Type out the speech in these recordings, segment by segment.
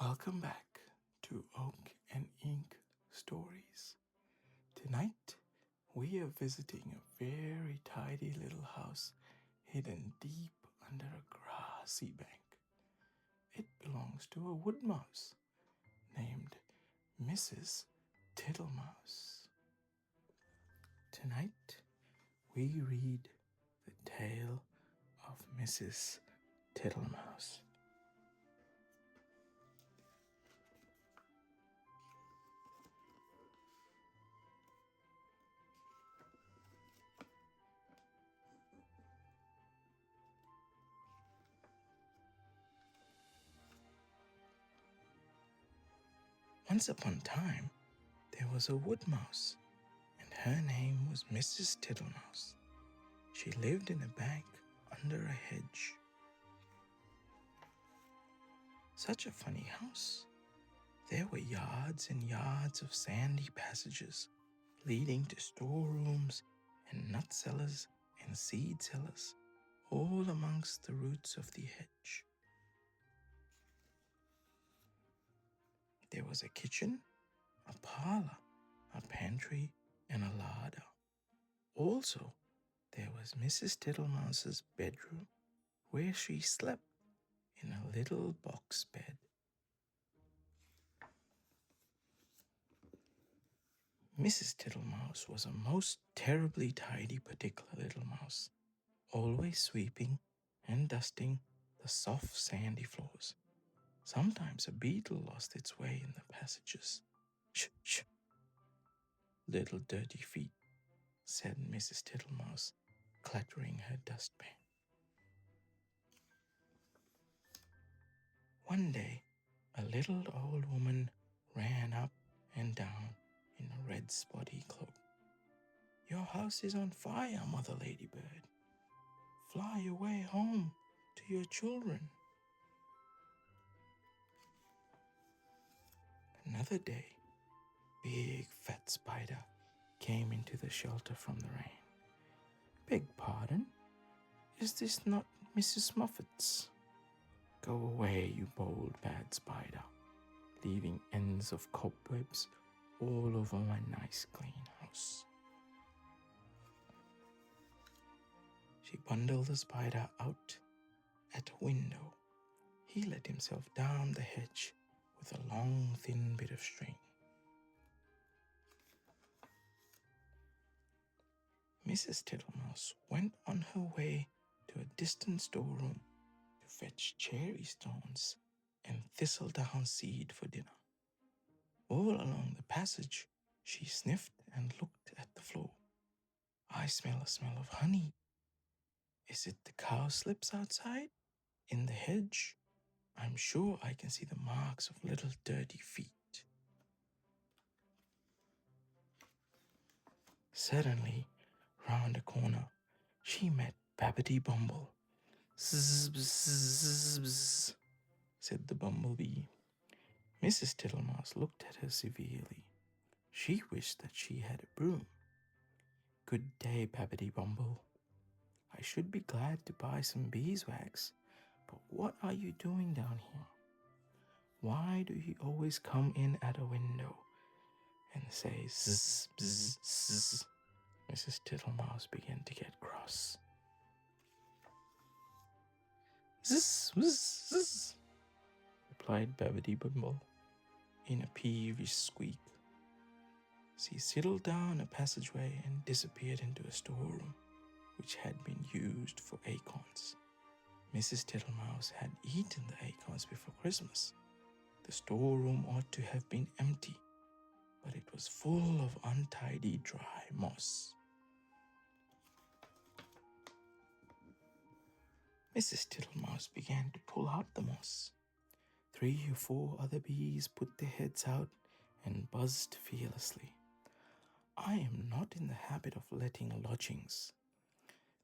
Welcome back to Oak and Ink Stories. Tonight, we are visiting a very tidy little house hidden deep under a grassy bank. It belongs to a wood mouse named Mrs. Tittlemouse. Tonight, we read the tale of Mrs. Tittlemouse. Once upon a time, there was a wood mouse, and her name was Mrs. Tittlemouse. She lived in a bank under a hedge. Such a funny house. There were yards and yards of sandy passages leading to storerooms and nut cellars and seed cellars, all amongst the roots of the hedge. There was a kitchen, a parlor, a pantry, and a larder. Also, there was Mrs. Tittlemouse's bedroom, where she slept in a little box bed. Mrs. Tittlemouse was a most terribly tidy particular little mouse, always sweeping and dusting the soft sandy floors. Sometimes a beetle lost its way in the passages. "Shh, shh, little dirty feet," said Mrs. Tittlemouse, clattering her dustpan. One day, a little old woman ran up and down in a red spotty cloak. "Your house is on fire, Mother Ladybird. Fly away home to your children." Another day, big fat spider came into the shelter from the rain. "Beg pardon, is this not Mrs. Muffet's?" "Go away, you bold bad spider, leaving ends of cobwebs all over my nice clean house." She bundled the spider out at a window. He let himself down the hedge with a long thin bit of string. Mrs. Tittlemouse went on her way to a distant storeroom to fetch cherry stones and thistledown seed for dinner. All along the passage, she sniffed and looked at the floor. "I smell a smell of honey. Is it the cowslips outside in the hedge? I'm sure I can see the marks of little dirty feet." Suddenly, round a corner, she met Babbity Bumble. "Zzz, bzz, bzz," said the bumblebee. Mrs. Tittlemouse looked at her severely. She wished that she had a broom. "Good day, Babbity Bumble. I should be glad to buy some beeswax, but what are you doing down here? Why do you always come in at a window and say zzz, bzz, zzz?" Mrs. Tittlemouse began to get cross. "Zzz, zzz, zzz," replied Babbity Bumble in a peevish squeak. She sidled down a passageway and disappeared into a storeroom which had been used for acorns. Mrs. Tittlemouse had eaten the acorns before Christmas. The storeroom ought to have been empty, but it was full of untidy dry moss. Mrs. Tittlemouse began to pull out the moss. 3 or 4 other bees put their heads out and buzzed fearlessly. "I am not in the habit of letting lodgings.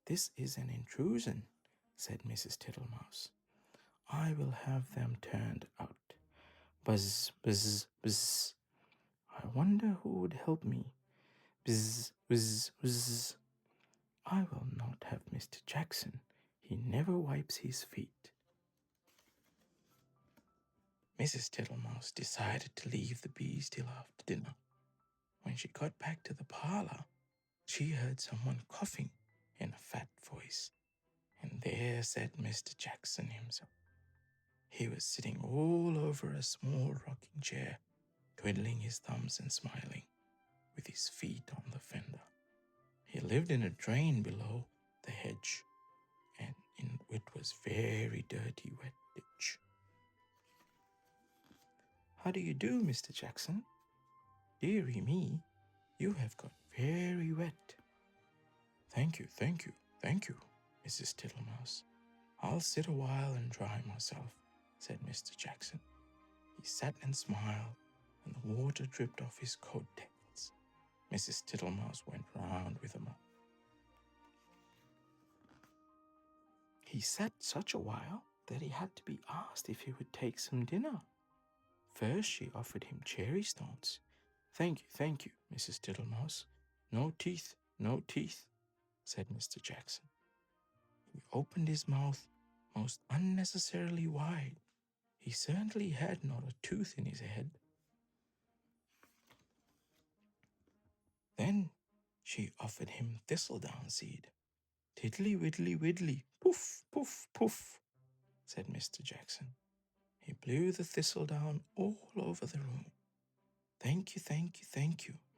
This is an intrusion," said Mrs. Tittlemouse. "I will have them turned out. Buzz, buzz, buzz. I wonder who would help me. Buzz, buzz, buzz. I will not have Mr. Jackson. He never wipes his feet." Mrs. Tittlemouse decided to leave the bees till after dinner. When she got back to the parlor, she heard someone coughing in a fat voice, and there sat Mr. Jackson himself. He was sitting all over a small rocking chair, twiddling his thumbs and smiling, with his feet on the fender. He lived in a drain below the hedge, and it was very dirty, wet ditch. "How do you do, Mr. Jackson? Dearie me, you have got very wet." Thank you, Mrs. Tittlemouse. "I'll sit a while and dry myself," said Mr. Jackson. He sat and smiled, and the water dripped off his coat tails. Mrs. Tittlemouse went round with a mop. He sat such a while that he had to be asked if he would take some dinner. First she offered him cherry stones. Thank you, Mrs. Tittlemouse. No teeth, said Mr. Jackson. He opened his mouth most unnecessarily wide. He certainly had not a tooth in his head. Then she offered him thistledown seed. Tiddly widdly widdly, poof, poof, poof, said Mr. Jackson. He blew the thistledown all over the room. Thank you,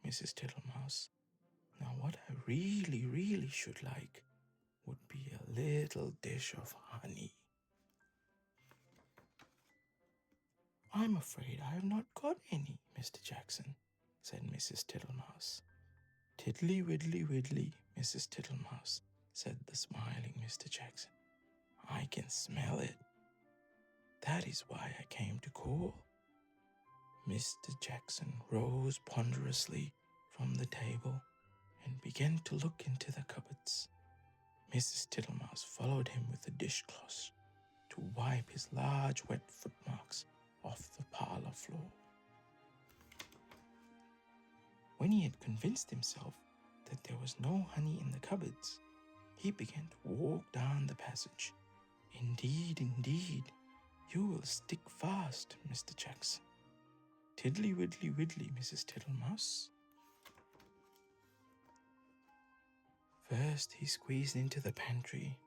Mrs. Tittlemouse. Now what I really should like would be a little dish of honey. I'm afraid I have not got any, Mr. Jackson, said Mrs. Tittlemouse. Tiddly widdly widdly, Mrs. Tittlemouse, said the smiling Mr. Jackson. I can smell it. That is why I came to call. Mr. Jackson rose ponderously from the table and began to look into the cupboards. Mrs. Tittlemouse followed him with a dishcloth to wipe his large wet footmarks off the parlor floor. When he had convinced himself that there was no honey in the cupboards, he began to walk down the passage. Indeed, you will stick fast, Mr. Jackson. Tiddly widdly widdly, Mrs. Tittlemouse. First he squeezed into the pantry.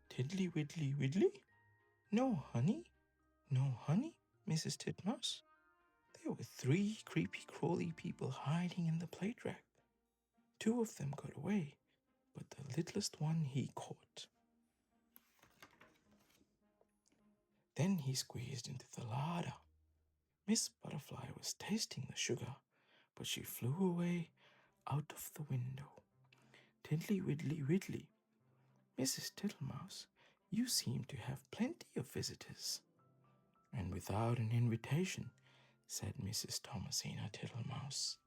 Tiddly widdly widdly. No honey, Mrs. Titmouse. There were 3 creepy crawly people hiding in the plate rack. 2 of them got away, but the littlest one he caught. Then he squeezed into the larder. Miss Butterfly was tasting the sugar, but she flew away out of the window. Tiddly widdly widdly. Mrs. Tittlemouse, you seem to have plenty of visitors. And without an invitation, said Mrs. Thomasina Tittlemouse.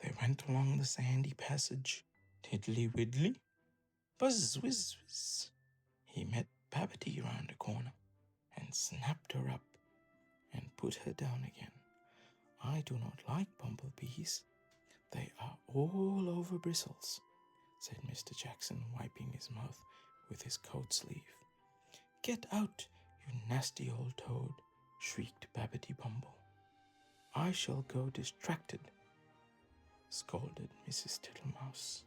They went along the sandy passage. Tiddly widdly, buzz whiz whiz. He met Babbity round a corner and snapped her up and put her down again. I do not like bumblebees. They are all over bristles, said Mr. Jackson, wiping his mouth with his coat sleeve. Get out, you nasty old toad, shrieked Babbity Bumble. I shall go distracted, scolded Mrs. Tittlemouse.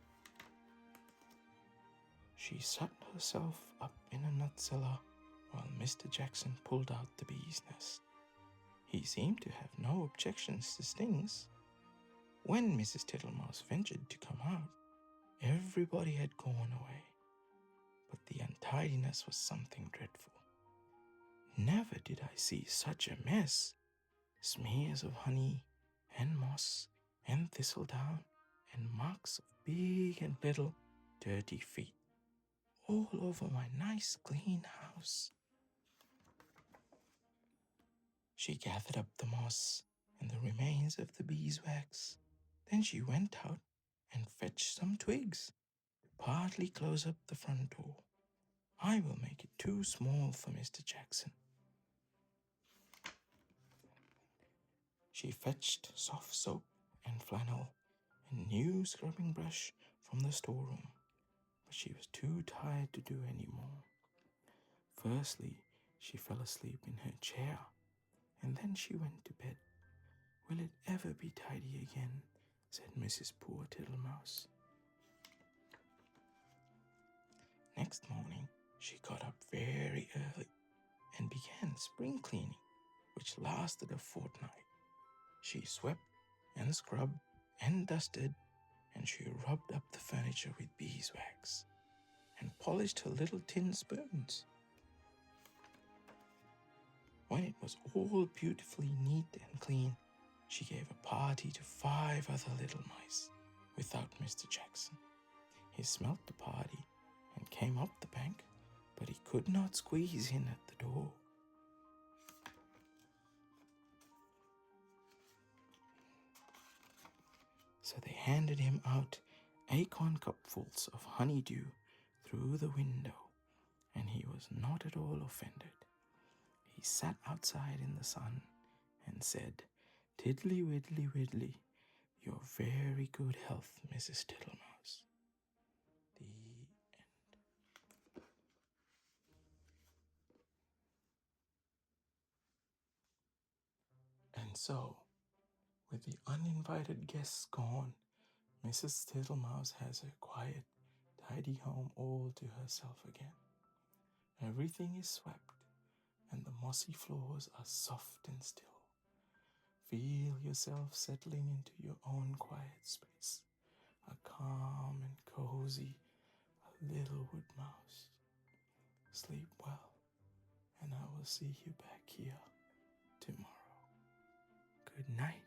She shut herself up in a nut cellar while Mr. Jackson pulled out the bee's nest. He seemed to have no objections to stings. When Mrs. Tittlemouse ventured to come out, everybody had gone away. But the untidiness was something dreadful. Never did I see such a mess. Smears of honey and moss and thistledown and marks of big and little dirty feet all over my nice clean house. She gathered up the moss and the remains of the beeswax. Then she went out and fetched some twigs to partly close up the front door. I will make it too small for Mr. Jackson. She fetched soft soap and flannel and a new scrubbing brush from the storeroom, but she was too tired to do any more. Firstly, she fell asleep in her chair, and then she went to bed. "Will it ever be tidy again?" said Mrs. Poor Tittlemouse. Next morning, she got up very early and began spring cleaning, which lasted a fortnight. She swept and scrubbed and dusted, and she rubbed up the furniture with beeswax and polished her little tin spoons. When it was all beautifully neat and clean, she gave a party to 5 other little mice without Mr. Jackson. He smelt the party and came up the bank, but he could not squeeze in at the door. So they handed him out acorn cupfuls of honeydew through the window, and he was not at all offended. He sat outside in the sun and said, "Tiddly widdly widdly, your very good health, Mrs. Tittlemouse." The end. And so, with the uninvited guests gone, Mrs. Tittlemouse has her quiet, tidy home all to herself again. Everything is swept, and the mossy floors are soft and still. Feel yourself settling into your own quiet space, a calm and cozy little wood mouse. Sleep well, and I will see you back here tomorrow. Good night.